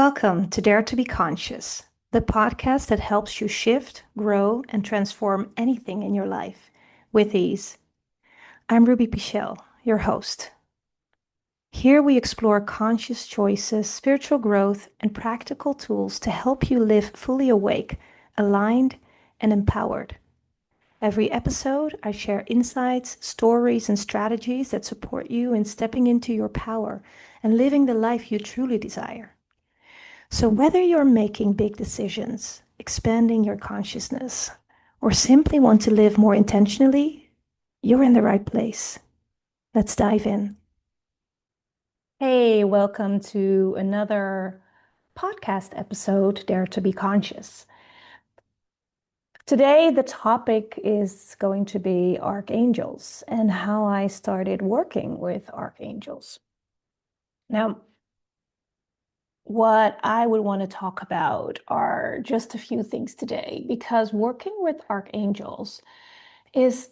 Welcome to Dare to Be Conscious, the podcast that helps you shift, grow, and transform anything in your life with ease. I'm Ruby Pichel, your host. Here we explore conscious choices, spiritual growth, and practical tools to help you live fully awake, aligned, and empowered. Every episode, I share insights, stories, and strategies that support you in stepping into your power and living the life you truly desire. So, whether you're making big decisions, expanding your consciousness, or simply want to live more intentionally, you're in the right place. Let's dive in. Hey, welcome to another podcast episode, Dare to Be Conscious. Today, the topic is going to be archangels and how I started working with archangels. Now, what I would want to talk about are just a few things today, because working with archangels is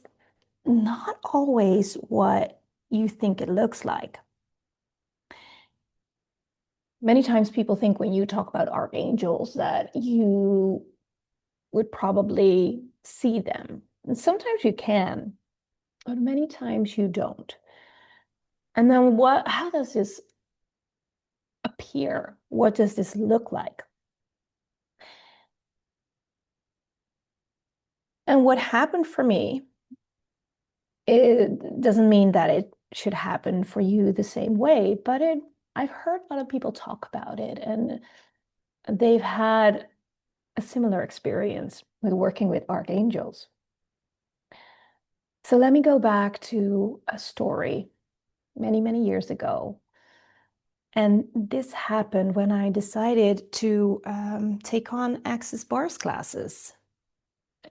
not always what you think it looks like. Many times people think when you talk about archangels that you would probably see them. And sometimes you can, but many times you don't. And then how does this appear? What does this look like? And what happened for me, it doesn't mean that it should happen for you the same way, but I've heard a lot of people talk about it, and they've had a similar experience with working with archangels. So let me go back to a story many, many years ago. And this happened when I decided to take on Access Bars classes.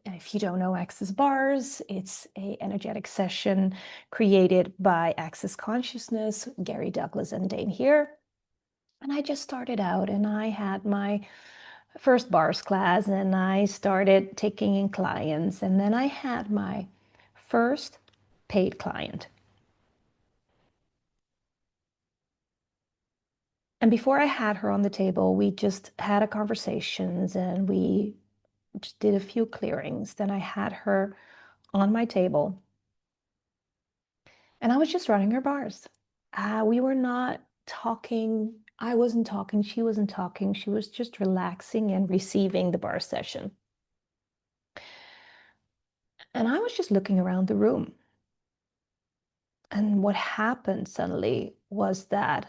If you don't know Access Bars, it's an energetic session created by Access Consciousness, Gary Douglas and Dane here. And I just started out and I had my first bars class and I started taking in clients. And then I had my first paid client. And before I had her on the table, we just had a conversations and we just did a few clearings. Then I had her on my table and I was just running her bars. We were not talking. I wasn't talking. She wasn't talking. She was just relaxing and receiving the bar session. And I was just looking around the room. And what happened suddenly was that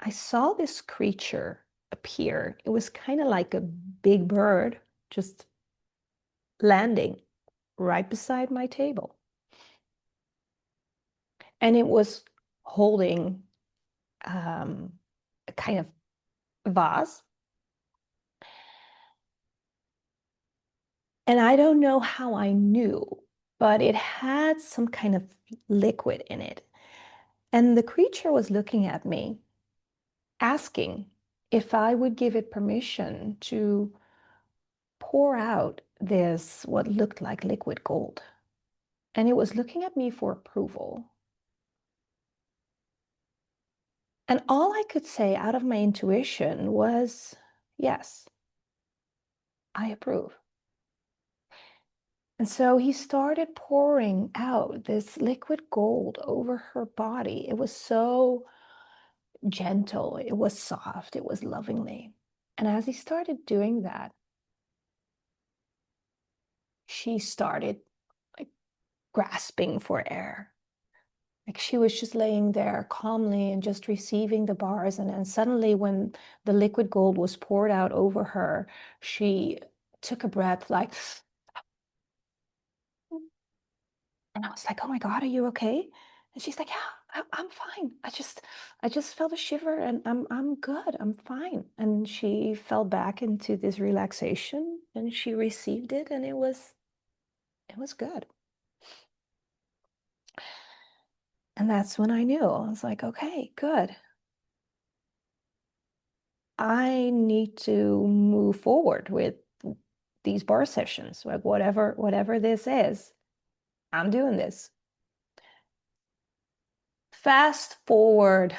I saw this creature appear. It was kind of like a big bird just landing right beside my table. And it was holding a kind of vase. And I don't know how I knew, but it had some kind of liquid in it. And the creature was looking at me, asking if I would give it permission to pour out this, what looked like liquid gold. And it was looking at me for approval. And all I could say out of my intuition was, yes, I approve. And so he started pouring out this liquid gold over her body. It was so gentle, it was soft, it was lovingly. And as he started doing that, she started like grasping for air. Like she was just laying there calmly and just receiving the bars. And then suddenly, when the liquid gold was poured out over her, she took a breath like, and I was like, oh my God, are you okay? And she's like, yeah, I'm fine. I just felt a shiver and I'm good. I'm fine. And she fell back into this relaxation and she received it and it was good. And that's when I knew. I was like, okay, good. I need to move forward with these bar sessions, like whatever this is, I'm doing this. Fast forward,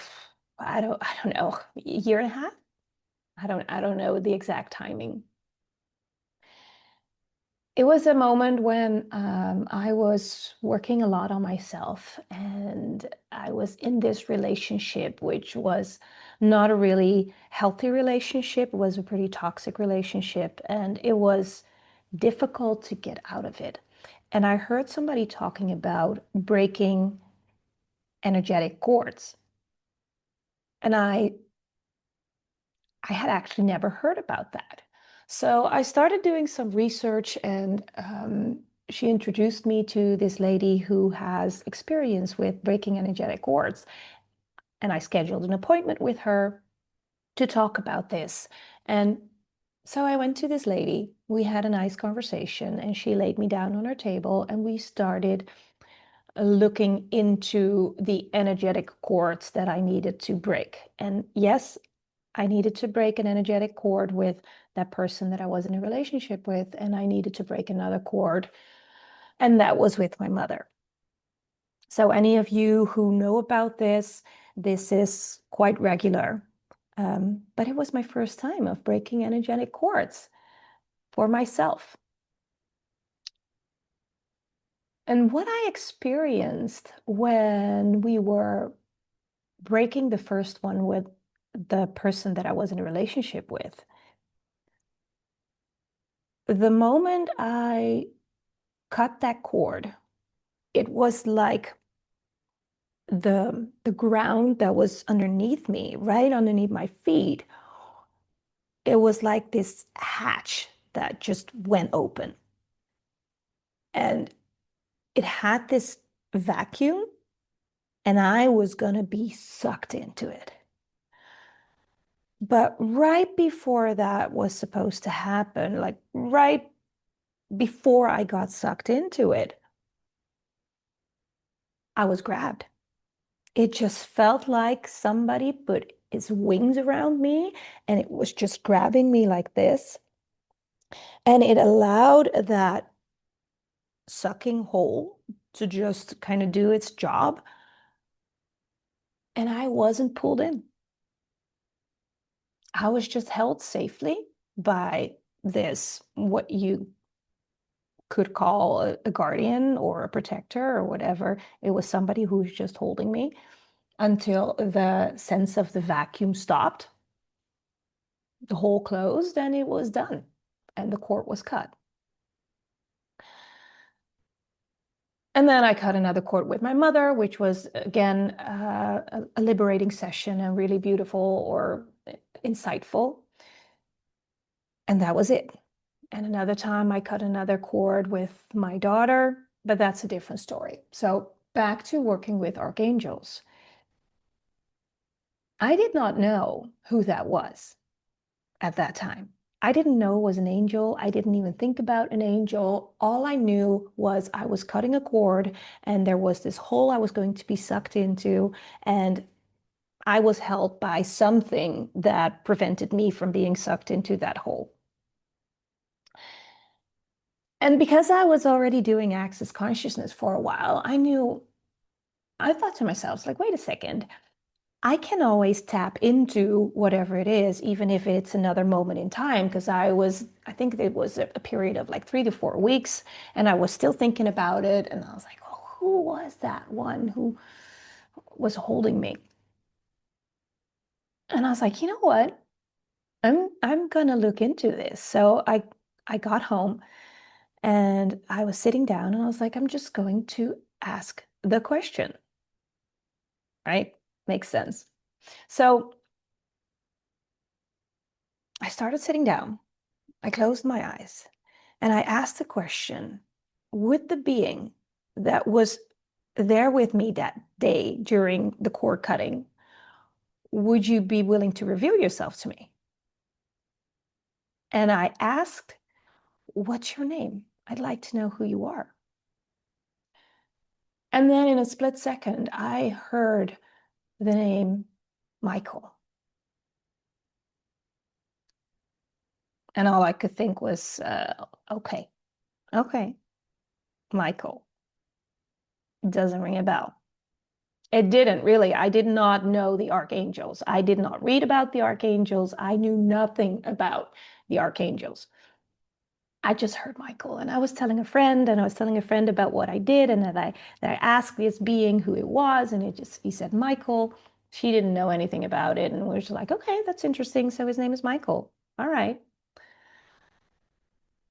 I don't know, a year and a half. I don't know the exact timing. It was a moment when I was working a lot on myself, and I was in this relationship, which was not a really healthy relationship. It was a pretty toxic relationship, and it was difficult to get out of it. And I heard somebody talking about breaking energetic cords. And I had actually never heard about that. So I started doing some research, and she introduced me to this lady who has experience with breaking energetic cords. And I scheduled an appointment with her to talk about this. And so I went to this lady. We had a nice conversation, and she laid me down on her table, and we started looking into the energetic cords that I needed to break. And yes, I needed to break an energetic cord with that person that I was in a relationship with, and I needed to break another cord, and that was with my mother. So, any of you who know about this is quite regular. But it was my first time of breaking energetic cords for myself. And what I experienced when we were breaking the first one with the person that I was in a relationship with, the moment I cut that cord, it was like the ground that was underneath me, right underneath my feet, it was like this hatch that just went open. And it had this vacuum, and I was going to be sucked into it. But right before that was supposed to happen, like right before I got sucked into it, I was grabbed. It just felt like somebody put its wings around me, and it was just grabbing me like this. And it allowed that sucking hole to just kind of do its job. And I wasn't pulled in. I was just held safely by this, what you could call a guardian or a protector or whatever. It was somebody who was just holding me until the sense of the vacuum stopped, the hole closed, and it was done. And the cord was cut. And then I cut another cord with my mother, which was, again, a liberating session and really beautiful or insightful. And that was it. And another time I cut another cord with my daughter, but that's a different story. So back to working with archangels. I did not know who that was at that time. I didn't know it was an angel. I didn't even think about an angel. All I knew was I was cutting a cord, and there was this hole I was going to be sucked into, and I was held by something that prevented me from being sucked into that hole. And because I was already doing access consciousness for a while, I thought to myself, like, wait a second, I can always tap into whatever it is, even if it's another moment in time. Because I think it was a period of like 3 to 4 weeks, and I was still thinking about it. And I was like, oh, who was that one who was holding me? And I was like, you know what? I'm gonna look into this. So I got home, and I was sitting down, and I was like, I'm just going to ask the question, right? Makes sense. So I started sitting down. I closed my eyes, and I asked the question, would the being that was there with me that day during the cord cutting, would you be willing to reveal yourself to me? And I asked, what's your name? I'd like to know who you are. And then in a split second, I heard the name Michael. And all I could think was, okay, okay, Michael. Doesn't ring a bell. It didn't really. I did not know the archangels. I did not read about the archangels. I knew nothing about the archangels. I just heard Michael, and I was telling a friend, and I was telling a friend about what I did, and that I asked this being who it was, and he said Michael. She didn't know anything about it, and we were just like, okay, that's interesting. So his name is Michael. All right.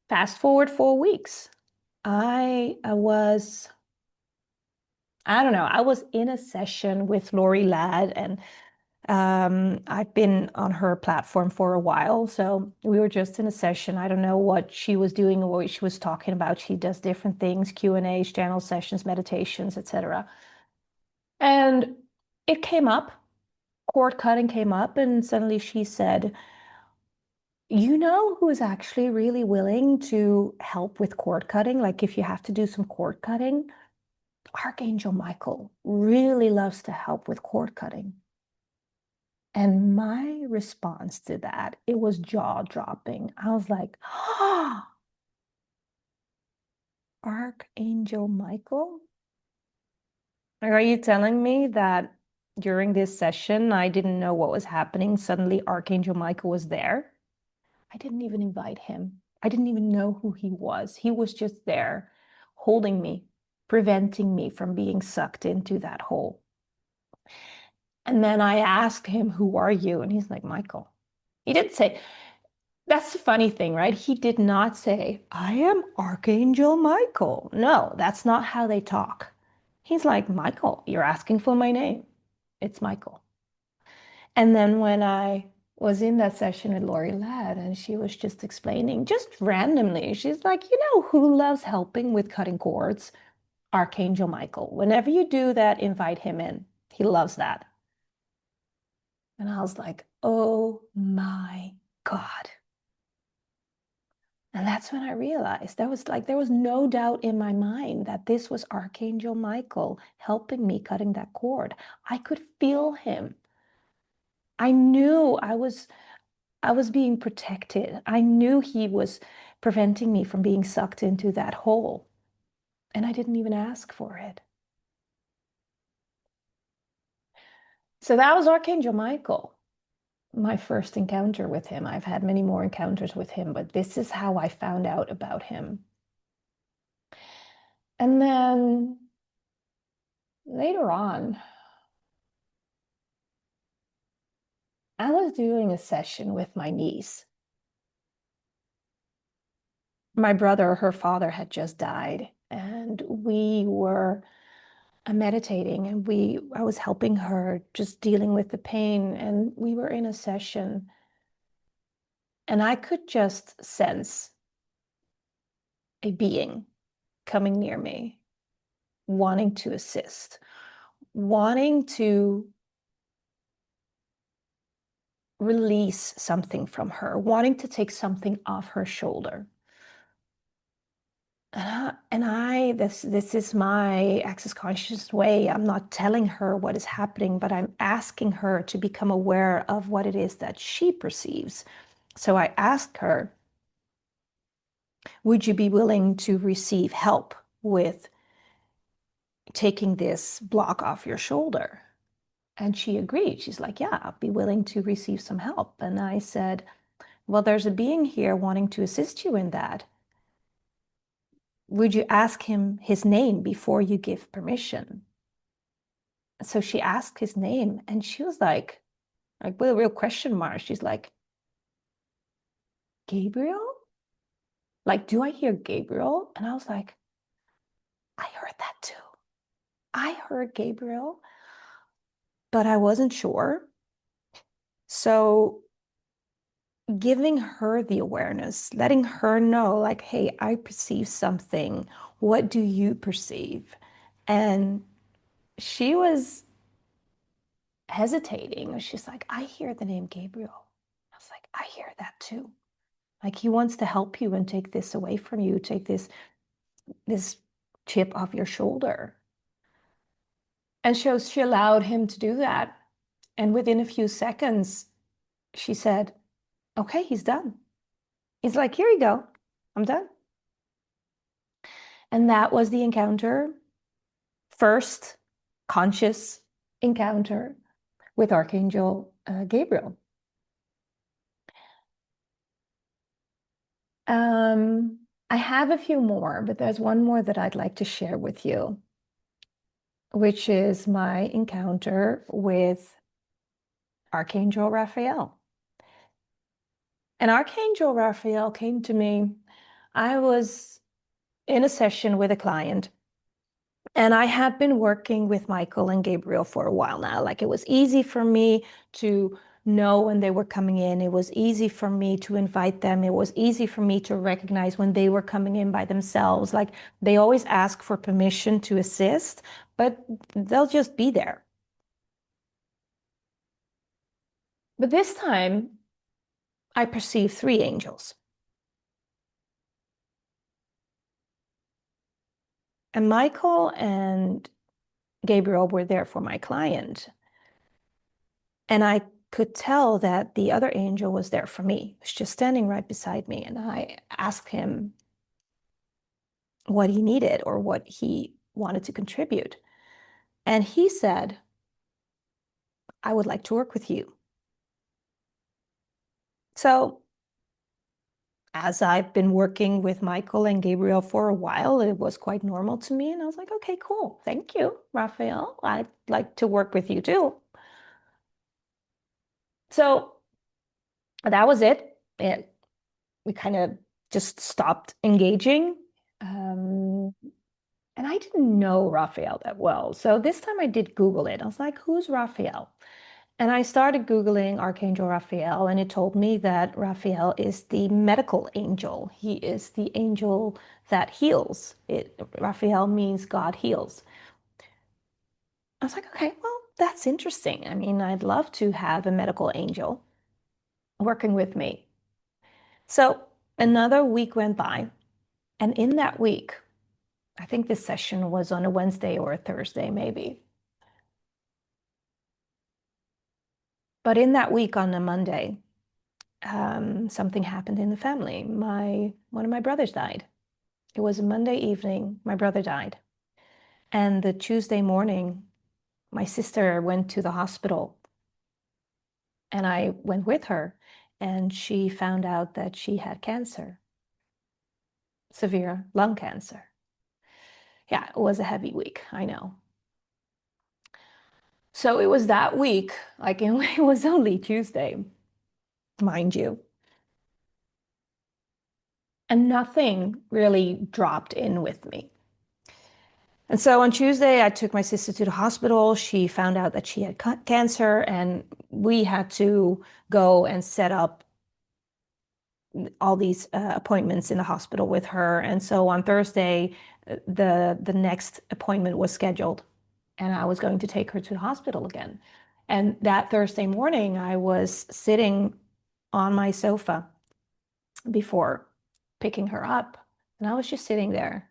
Fast forward 4 weeks. I don't know, I was in a session with Lori Ladd, and I've been on her platform for a while. So we were just in a session. I don't know what she was doing or what she was talking about. She does different things, Q&As, channel sessions, meditations, etc. And it came up, cord cutting came up, and suddenly she said, you know who is actually really willing to help with cord cutting? Like if you have to do some cord cutting, Archangel Michael really loves to help with cord cutting. And my response to that, it was jaw-dropping. I was like, oh, Archangel Michael? Are you telling me that during this session, I didn't know what was happening? Suddenly, Archangel Michael was there. I didn't even invite him. I didn't even know who he was. He was just there, holding me, preventing me from being sucked into that hole. And then I asked him, who are you? And he's like, Michael. He didn't say, that's the funny thing, right? He did not say, I am Archangel Michael. No, that's not how they talk. He's like, Michael, you're asking for my name. It's Michael. And then when I was in that session with Lori Ladd, and she was just explaining, just randomly, she's like, you know who loves helping with cutting cords? Archangel Michael. Whenever you do that, invite him in. He loves that. And I was like, oh my God. And that's when I realized there was no doubt in my mind that this was Archangel Michael helping me cutting that cord. I could feel him. I knew I was being protected. I knew he was preventing me from being sucked into that hole. And I didn't even ask for it. So that was Archangel Michael, my first encounter with him. I've had many more encounters with him, but this is how I found out about him. And then later on, I was doing a session with my niece. My brother, her father had just died, and we were meditating, and I was helping her just dealing with the pain, and we were in a session, and I could just sense a being coming near me, wanting to assist, wanting to release something from her, wanting to take something off her shoulder. This is my access conscious way. I'm not telling her what is happening, but I'm asking her to become aware of what it is that she perceives. So I asked her, would you be willing to receive help with taking this block off your shoulder? And she agreed. She's like, yeah, I'll be willing to receive some help. And I said, well, there's a being here wanting to assist you in that. Would you ask him his name before you give permission? So she asked his name, and she was like with a real question mark. She's like, Gabriel? Like, do I hear Gabriel? And I was like, I heard that too. I heard Gabriel, but I wasn't sure. So giving her the awareness, letting her know, like, hey, I perceive something. What do you perceive? And she was hesitating. She's like, I hear the name Gabriel. I was like, I hear that too. Like he wants to help you and take this away from you, take this chip off your shoulder. And she allowed him to do that. And within a few seconds, she said, okay, he's done. He's like, here you go. I'm done. And that was the encounter. First conscious encounter with Archangel Gabriel. I have a few more, but there's one more that I'd like to share with you, which is my encounter with Archangel Raphael. And Archangel Raphael came to me. I was in a session with a client, and I had been working with Michael and Gabriel for a while now. Like, it was easy for me to know when they were coming in. It was easy for me to invite them. It was easy for me to recognize when they were coming in by themselves. Like, they always ask for permission to assist, but they'll just be there. But this time, I perceived three angels. And Michael and Gabriel were there for my client. And I could tell that the other angel was there for me. He was just standing right beside me. And I asked him what he needed or what he wanted to contribute. And he said, I would like to work with you. So, as I've been working with Michael and Gabriel for a while, it was quite normal to me. And I was like, okay, cool. Thank you, Raphael. I'd like to work with you too. So that was it. We kind of just stopped engaging. Um, and I didn't know Raphael that well. So this time I did Google it. I was like, who's Raphael? And I started Googling Archangel Raphael, and it told me that Raphael is the medical angel. He is the angel that heals. Raphael means God heals. I was like, okay, well, that's interesting. I mean, I'd love to have a medical angel working with me. So another week went by, and in that week, I think this session was on a Wednesday or a Thursday, maybe. But in that week on a Monday, something happened in the family. One of my brothers died. It was a Monday evening, my brother died. And the Tuesday morning, my sister went to the hospital, and I went with her, and she found out that she had cancer, severe lung cancer. Yeah, it was a heavy week, I know. So it was that week, like it was only Tuesday, mind you. And nothing really dropped in with me. And so on Tuesday, I took my sister to the hospital. She found out that she had cancer, and we had to go and set up all these appointments in the hospital with her. And so on Thursday, the next appointment was scheduled, and I was going to take her to the hospital again. And that Thursday morning, I was sitting on my sofa before picking her up, and I was just sitting there.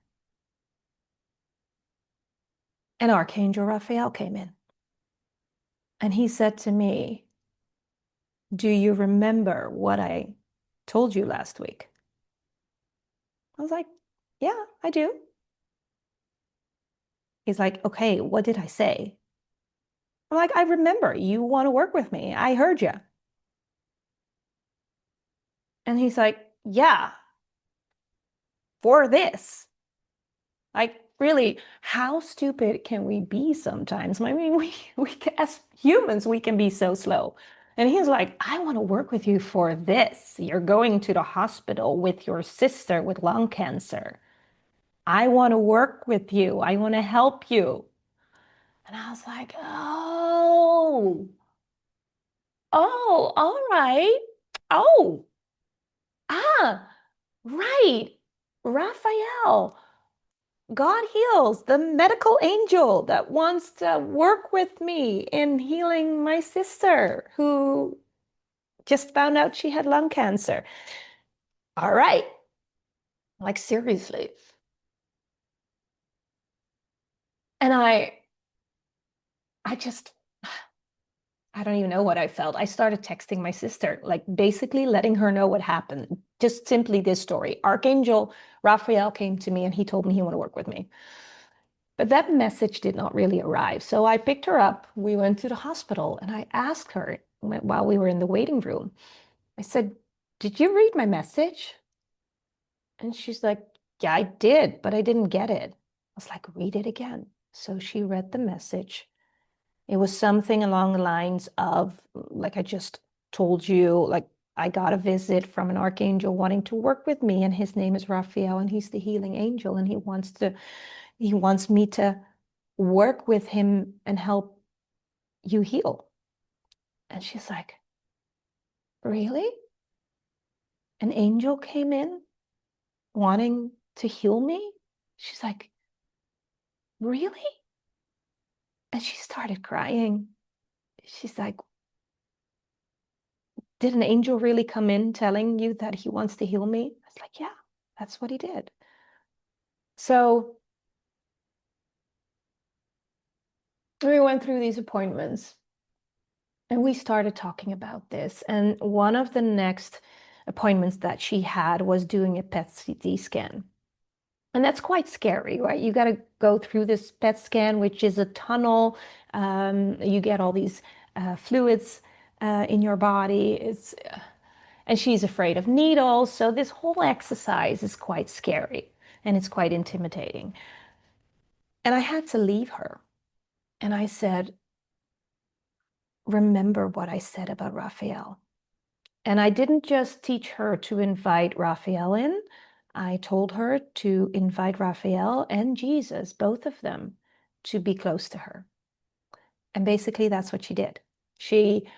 And Archangel Raphael came in, and he said to me, do you remember what I told you last week? I was like, yeah, I do. He's like, okay, what did I say? I'm like, I remember you want to work with me. I heard you. And he's like, yeah, for this. Like, really, how stupid can we be sometimes? I mean, as humans, we can be so slow. And he's like, I want to work with you for this. You're going to the hospital with your sister with lung cancer. I want to work with you. I want to help you. And I was like, oh, all right. Oh, ah, right. Raphael, God heals, the medical angel that wants to work with me in healing my sister who just found out she had lung cancer. All right. Like, seriously. And I just, I don't even know what I felt. I started texting my sister, like basically letting her know what happened. Just simply this story. Archangel Raphael came to me and he told me he wanted to work with me. But that message did not really arrive. So I picked her up. We went to the hospital and I asked her while we were in the waiting room, I said, "Did you read my message?" And she's like, "Yeah, I did, but I didn't get it." I was like, "Read it again." So she read the message. It was something along the lines of, like I just told you, like, I got a visit from an archangel wanting to work with me, and his name is Raphael, and he's the healing angel, and he wants me to work with him and help you heal. And she's like, "Really? An angel came in wanting to heal me?" She's like, "Really?" And she started crying. She's like, "Did an angel really come in telling you that he wants to heal me?" I was like, "Yeah, that's what he did." So we went through these appointments and we started talking about this. And one of the next appointments that she had was doing a PET-CT scan. And that's quite scary, right? You got to go through this PET scan, which is a tunnel. You get all these fluids in your body. And she's afraid of needles. So this whole exercise is quite scary and it's quite intimidating. And I had to leave her. And I said, "Remember what I said about Raphael." And I didn't just teach her to invite Raphael in. I told her to invite Raphael and Jesus, both of them, to be close to her. And basically, that's what she did. She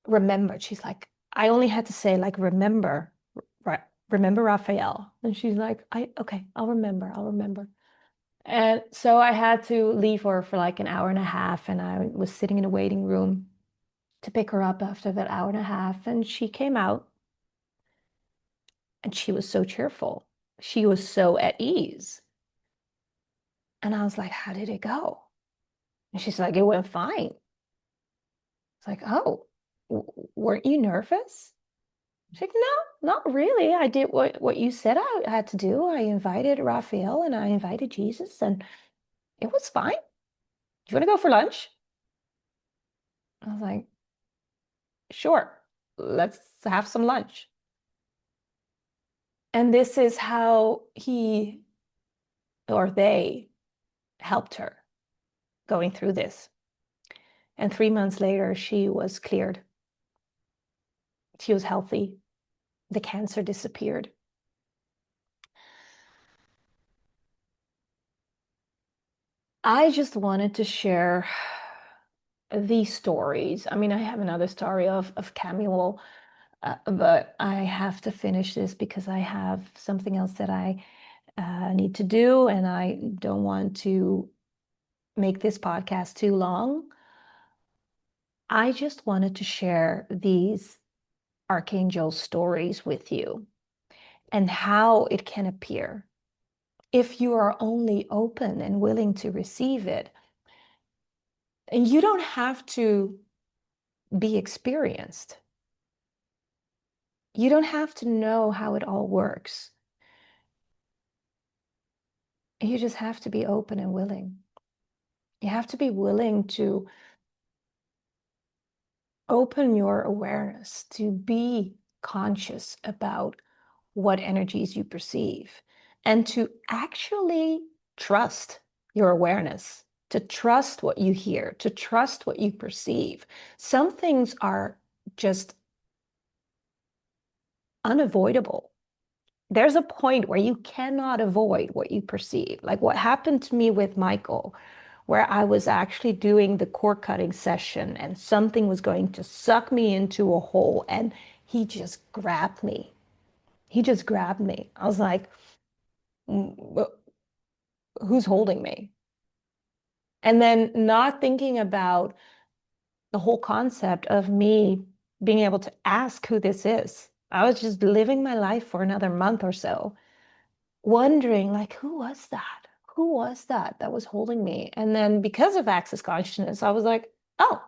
remembered. She's like, I only had to say, like, remember, remember Raphael. And she's like, okay, I'll remember, I'll remember. And so I had to leave her for like an hour and a half, and I was sitting in a waiting room to pick her up after that hour and a half. And she came out and she was so cheerful. She was so at ease. And I was like, "How did it go?" And she's like, "It went fine." It's like, "Oh, weren't you nervous?" She's like, "No, not really. I did what you said I had to do. I invited Raphael and I invited Jesus, and it was fine. Do you want to go for lunch?" I was like, "Sure, let's have some lunch." And this is how he or they helped her going through this. And 3 months later, she was cleared. She was healthy. The cancer disappeared. I just wanted to share these stories. I mean, I have another story of Camille, but I have to finish this because I have something else that I need to do, and I don't want to make this podcast too long. I just wanted to share these archangel stories with you and how it can appear if you are only open and willing to receive it. And you don't have to be experienced. You don't have to know how it all works. You just have to be open and willing. You have to be willing to open your awareness, to be conscious about what energies you perceive, and to actually trust your awareness, to trust what you hear, to trust what you perceive. Some things are just unavoidable. There's a point where you cannot avoid what you perceive. Like what happened to me with Michael, where I was actually doing the cord cutting session and something was going to suck me into a hole, and he just grabbed me. He just grabbed me. I was like, who's holding me? And then not thinking about the whole concept of me being able to ask who this is. I was just living my life for another month or so, wondering like, who was that? Who was that was holding me? And then because of access consciousness, I was like, oh,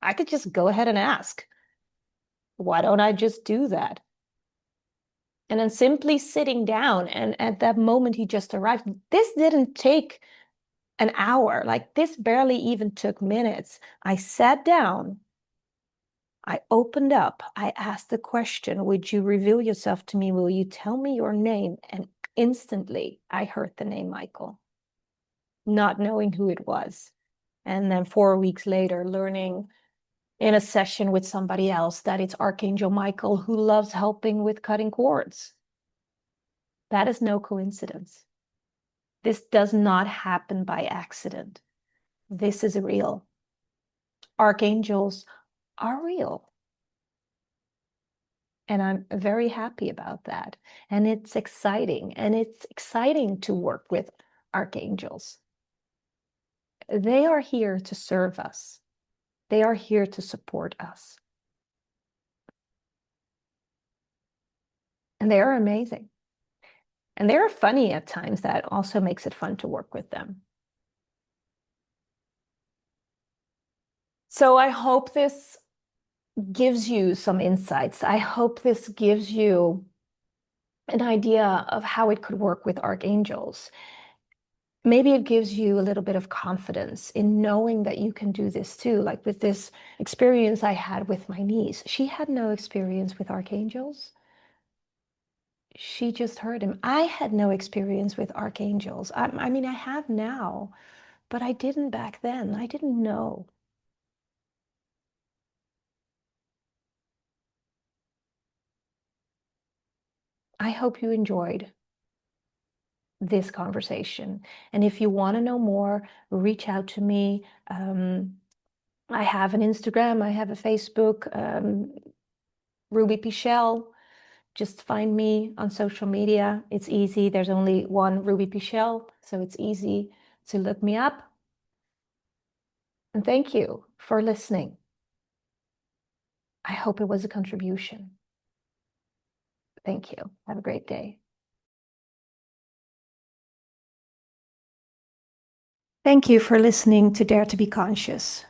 I could just go ahead and ask. Why don't I just do that? And then simply sitting down, and at that moment he just arrived. This didn't take an hour. Like this barely even took minutes. I sat down, I opened up, I asked the question, would you reveal yourself to me? Will you tell me your name? And instantly I heard the name Michael, not knowing who it was. And then 4 weeks later, learning in a session with somebody else that it's Archangel Michael who loves helping with cutting cords. That is no coincidence. This does not happen by accident. This is real. Archangels are real. And I'm very happy about that. And it's exciting. And it's exciting to work with archangels. They are here to serve us. They are here to support us. And they are amazing. And they are funny at times. That also makes it fun to work with them. So I hope this gives you some insights. I hope this gives you an idea of how it could work with archangels. Maybe it gives you a little bit of confidence in knowing that you can do this too. Like with this experience I had with my niece, she had no experience with archangels. She just heard him. I had no experience with archangels. I mean, I have now, but I didn't back then. I didn't know. I hope you enjoyed this conversation. And if you want to know more, reach out to me. I have an Instagram, I have a Facebook, Ruby Pichel. Just find me on social media. It's easy. There's only one Ruby Pichel, so it's easy to look me up. And thank you for listening. I hope it was a contribution. Thank you. Have a great day. Thank you for listening to Dare to Be Conscious.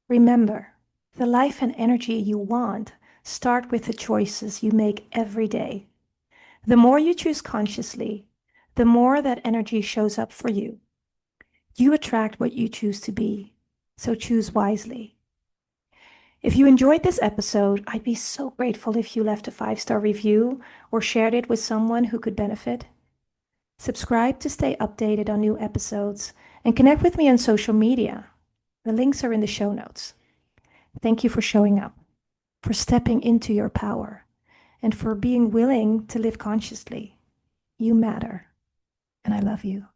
Remember, the life and energy you want start with the choices you make every day. The more you choose consciously, the more that energy shows up for you. You attract what you choose to be, so choose wisely. If you enjoyed this episode, I'd be so grateful if you left a 5-star review or shared it with someone who could benefit. Subscribe to stay updated on new episodes and connect with me on social media. The links are in the show notes. Thank you for showing up, for stepping into your power, and for being willing to live consciously. You matter, and I love you.